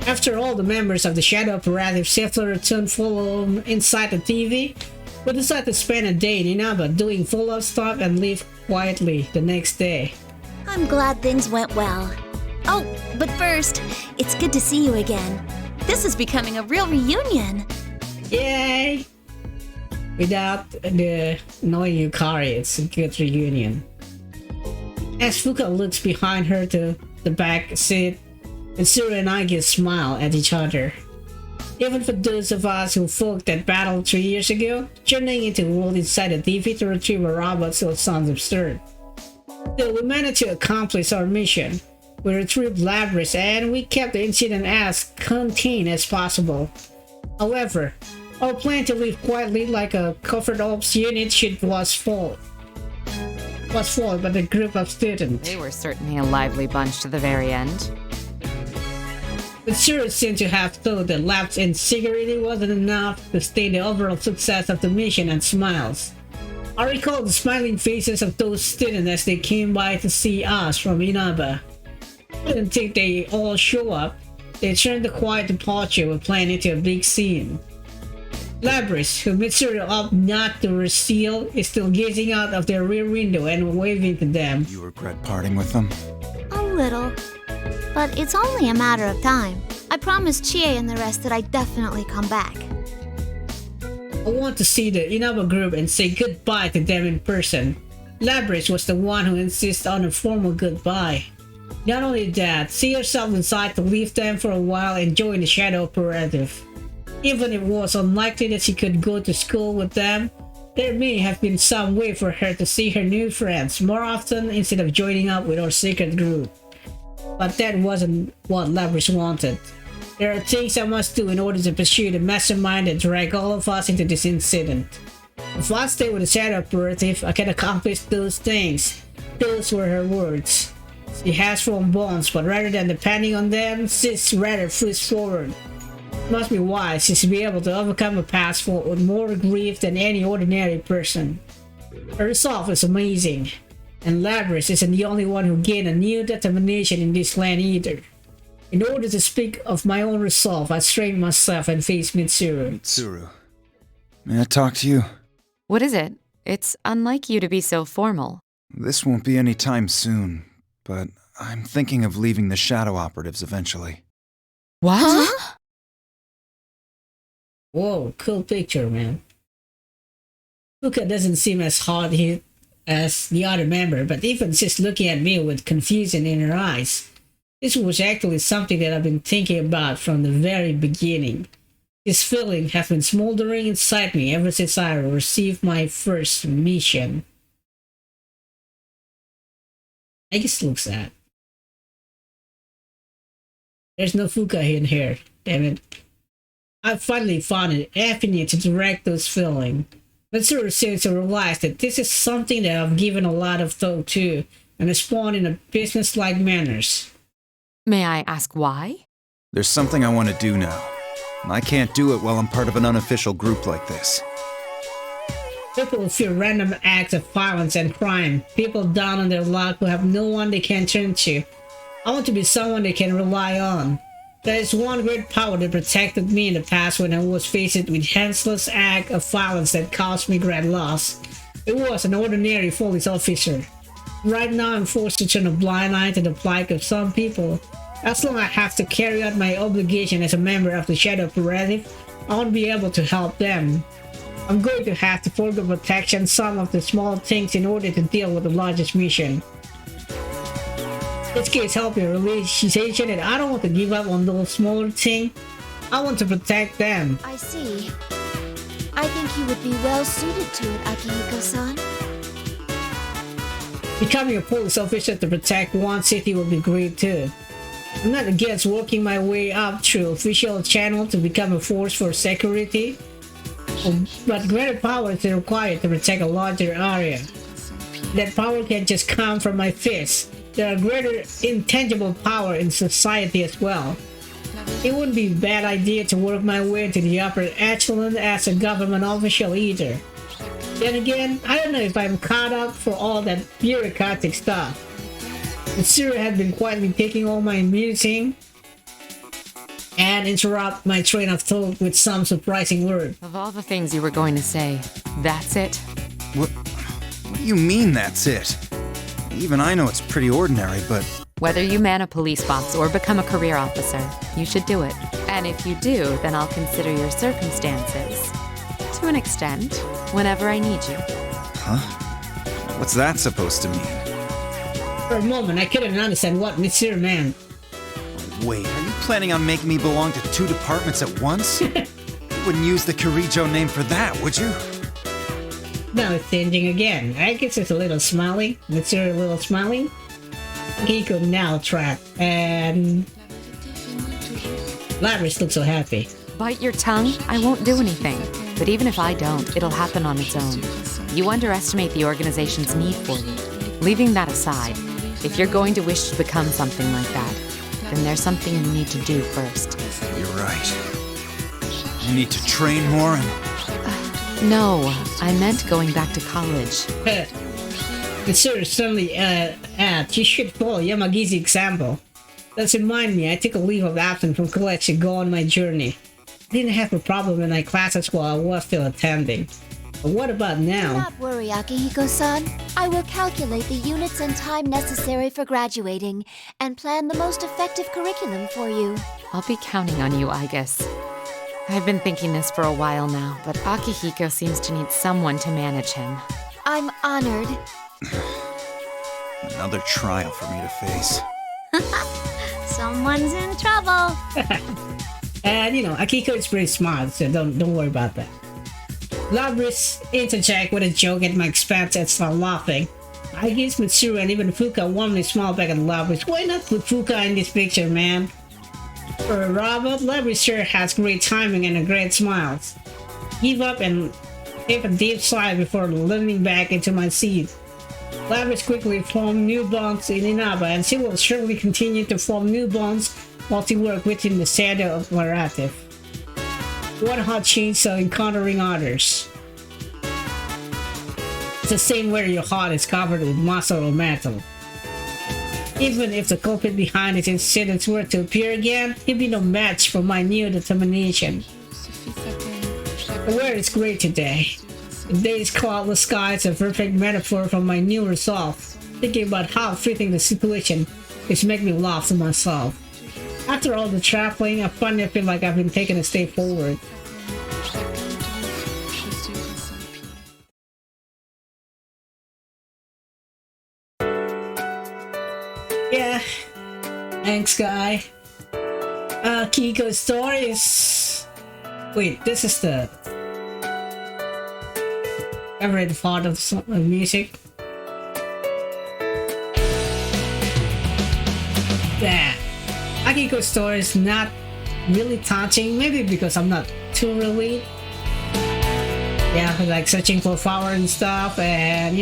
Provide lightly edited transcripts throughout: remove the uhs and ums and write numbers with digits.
After all the members of the Shadow Operatives safely returned full inside the TV, we decided to spend a day in Inaba doing follow-up stuff and leave quietly the next day. I'm glad things went well. Oh, but first, it's good to see you again. This is becoming a real reunion. Yay! Without the annoying Yukari, it's a good reunion. As Fuka looks behind her to the back seat, Mitsuru and I get smile at each other. Even for those of us who fought that battle 3 years ago, journeying into the world inside the TV to retrieve a robot still sounds absurd. Still, we managed to accomplish our mission. We retrieved Labrys and we kept the incident as contained as possible. However, our plan to leave quietly like a covert ops unit was foiled by the group of students. They were certainly a lively bunch to the very end. But sure seemed to have thought that lapse in security wasn't enough to stay the overall success of the mission and smiles. I recall the smiling faces of those students as they came by to see us from Inaba. I didn't think they all show up. They turned the quiet departure with planning to a big scene. Labrys, who Mitsuru opted not to reveal, is still gazing out of their rear window and waving to them. You regret parting with them? A little. But it's only a matter of time. I promised Chie and the rest that I'd definitely come back. I want to see the Inaba group and say goodbye to them in person. Labrys was the one who insisted on a formal goodbye. Not only that, see herself inside to leave them for a while and join the Shadow Operative. Even if it was unlikely that she could go to school with them, there may have been some way for her to see her new friends more often instead of joining up with our secret group. But that wasn't what Labrys wanted. There are things I must do in order to pursue the mastermind that dragged all of us into this incident. If I stay with the Shadow Operative, I can accomplish those things. Those were her words. She has formed bonds, but rather than depending on them, she's rather pushed forward. It must be wise she's be able to overcome a past filled with more grief than any ordinary person. Her resolve is amazing, and Labrys isn't the only one who gained a new determination in this land either. In order to speak of my own resolve, I strained myself and faced Mitsuru. Mitsuru, may I talk to you? What is it? It's unlike you to be so formal. This won't be any time soon, but I'm thinking of leaving the Shadow Operatives eventually. What? Huh? Whoa, cool picture, man. Fuka doesn't seem as hard hit as the other member, but even she's looking at me with confusion in her eyes. This was actually something that I've been thinking about from the very beginning. This feeling has been smoldering inside me ever since I received my first mission. I guess it looks sad. There's no Fuka in here, damn it. I finally found an avenue to direct those feelings. Mitsuru seems to realize that this is something that I've given a lot of thought to and respond in a business-like manners. May I ask why? There's something I want to do now. I can't do it while I'm part of an unofficial group like this. People who fear random acts of violence and crime, people down on their luck who have no one they can turn to. I want to be someone they can rely on. There is one great power that protected me in the past when I was faced with senseless act of violence that caused me great loss. It was an ordinary police officer. Right now I'm forced to turn a blind eye to the plight of some people. As long as I have to carry out my obligation as a member of the Shadow Operative, I won't be able to help them. I'm going to have to forego protection some of the small things in order to deal with the largest mission. This case helping realization that I don't want to give up on those smaller things. I want to protect them. I see. I think you would be well suited to it, Akihiko-san. Becoming a police officer to protect one city would be great too. I'm not against working my way up through official channel to become a force for security, but greater power is required to protect a larger area. That power can't just come from my fists. There are greater intangible power in society as well. It wouldn't be a bad idea to work my way to the upper echelon as a government official either. Then again, I don't know if I'm caught up for all that bureaucratic stuff. Mitsuru had been quietly taking all my meeting and interrupt my train of thought with some surprising word. Of all the things you were going to say, that's it? What do you mean that's it? Even I know it's pretty ordinary, but... Whether you man a police box or become a career officer, you should do it. And if you do, then I'll consider your circumstances. To an extent, whenever I need you. Huh? What's that supposed to mean? For a moment, I couldn't understand what Mitsuru meant. Wait, are you planning on making me belong to two departments at once? You wouldn't use the Kirijo name for that, would you? Now it's changing again. I guess it's a little smiling. Mitsuru a little smiling. Akihiko now trapped, and Labrys looks so happy. Bite your tongue? I won't do anything. But even if I don't, it'll happen on its own. You underestimate the organization's need for you. Leaving that aside, if you're going to wish to become something like that, then there's something you need to do first. You're right. I need to train more and... No, I meant going back to college. Mitsuru suddenly you should follow Yamagi's example. Let's remind me, I took a leave of absence from college to go on my journey. I didn't have a problem in my classes while I was still attending. But what about now? Do not worry, Akihiko-san. I will calculate the units and time necessary for graduating and plan the most effective curriculum for you. I'll be counting on you, I guess. I've been thinking this for a while now, but Akihiko seems to need someone to manage him. I'm honored. Another trial for me to face. Someone's in trouble. And Akihiko is pretty smart, so don't worry about that. Labrys interject with a joke at my expense and start laughing. I guess Mitsuru and even Fuka warmly smile back at Labrys. Why not put Fuka in this picture, man? For a robot, Labrys sure has great timing and a great smile. Give up and take a deep sigh before leaning back into my seat. Labrys quickly formed new bonds in Inaba, and she will surely continue to form new bonds while she works within the Shadow Operatives. One hot change of encountering others. It's the same where your heart is covered with muscle or metal. Even if the culprit behind it incident were to appear again, he'd be no match for my new determination. The weather is great today. The day's cloudless sky is a perfect metaphor for my new resolve. Thinking about how fitting the situation is making me laugh to myself. After all the traveling, I finally feel like I've been taking a step forward. Yeah, thanks, guy. Akihiko's story is... Wait, this is the... favorite part of the music. Yeah. Akihiko's story is not really touching, maybe because I'm not too really, like searching for power and stuff, and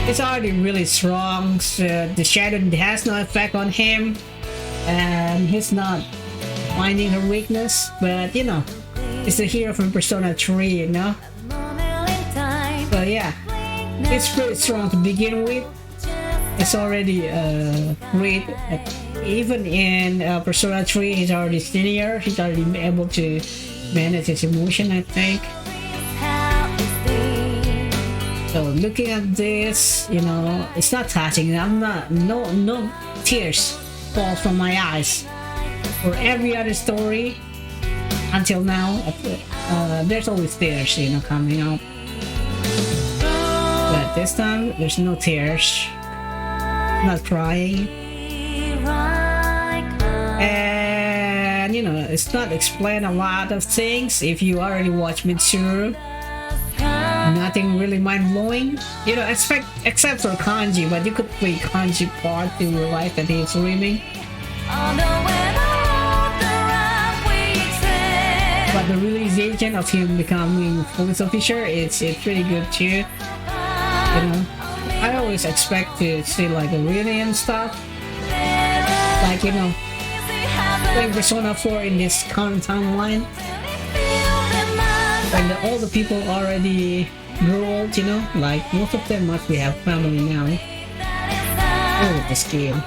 it's already really strong, so the shadow has no effect on him, and he's not finding her weakness, but it's the hero from Persona 3, So yeah, it's pretty strong to begin with. It's already great. Even in Persona 3, he's already senior. He's already able to manage his emotion, I think. So looking at this, it's not touching. No tears fall from my eyes. For every other story until now, there's always tears, coming out. But this time, there's no tears. Not crying. And it's not explain a lot of things. If you already watched Mitsuru, nothing really mind-blowing, except for kanji, but you could play kanji part to realize that he's dreaming. But the realization of him becoming police officer, it's pretty good too. I always expect to see like a reunion stuff, like playing Persona 4 in this current timeline, when all the people already grew old, like most of them must have family now. Oh, this game.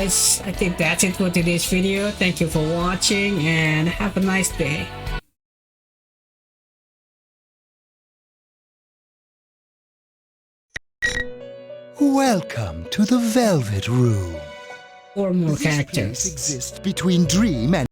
guys, I think that's it for today's video. Thank you for watching and have a nice day. Welcome to the Velvet Room. 4 more This place characters. exists between dream and